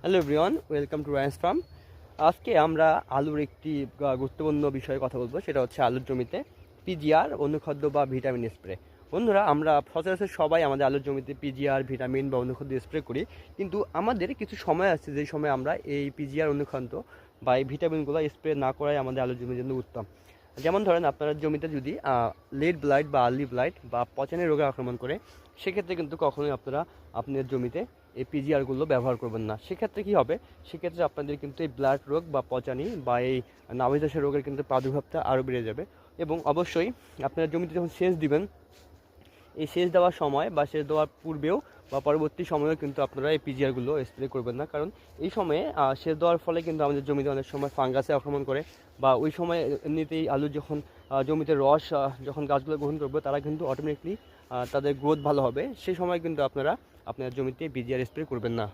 Hello everyone, welcome to Ryans farm. আজকে আমরা আলুর একটি গুরুত্বপূর্ণ বিষয়ে কথা বলবো, সেটা হচ্ছে আলুর জমিতে পিজিআর, অনুখাদ্য বা ভিটামিন স্প্রে। বন্ধুরা, আমরা সচরাচর সবাই আমাদের আলুর জমিতে পিজিআর, ভিটামিন বা অনুখাদ্য স্প্রে করি, কিন্তু আমাদের কিছু সময় আছে যে সময় আমরা এই পিজিআর, অনুখাদ্য বা এই ভিটামিনগুলো স্প্রে না করাই আমাদের আলুর জমির জন্য উত্তম। যেমন ধরেন, আপনার জমিতে যদি লেট ব্লাইট বা আর্লি ব্লাইট বা পচানি রোগে আক্রমণ করে, সেক্ষেত্রে কিন্তু কখনোই আপনারা আপনার জমিতে এই পিজিআরগুলো ব্যবহার করবেন না। সেক্ষেত্রে কী হবে? সেক্ষেত্রে আপনাদের কিন্তু এই ব্লাড রোগ বা পচানি বা এই নাভিশ্বাসের রোগের কিন্তু প্রাদুর্ভাবটা আরও বেড়ে যাবে। এবং অবশ্যই আপনার জমিতে যখন সেচ দিবেন, এই সেচ দেওয়ার সময় বা সেচ দেওয়ার পূর্বেও বা পরবর্তী সময়েও কিন্তু আপনারা এই পিজিআরগুলো স্প্রে করবেন না, কারণ এই সময়ে সেচ দেওয়ার ফলে কিন্তু আমাদের জমিতে অনেক সময় ফাঙ্গাসে আক্রমণ করে, বা ওই সময় এমনিতেই আলু যখন জমিতে রস যখন গাছগুলো গ্রহণ করবে, তারা কিন্তু অটোমেটিকলি তাদের গ্রোথ ভালো হবে। সেই সময় কিন্তু আপনারা আপনার জমিতে পিজিআর স্প্রে করবেন না।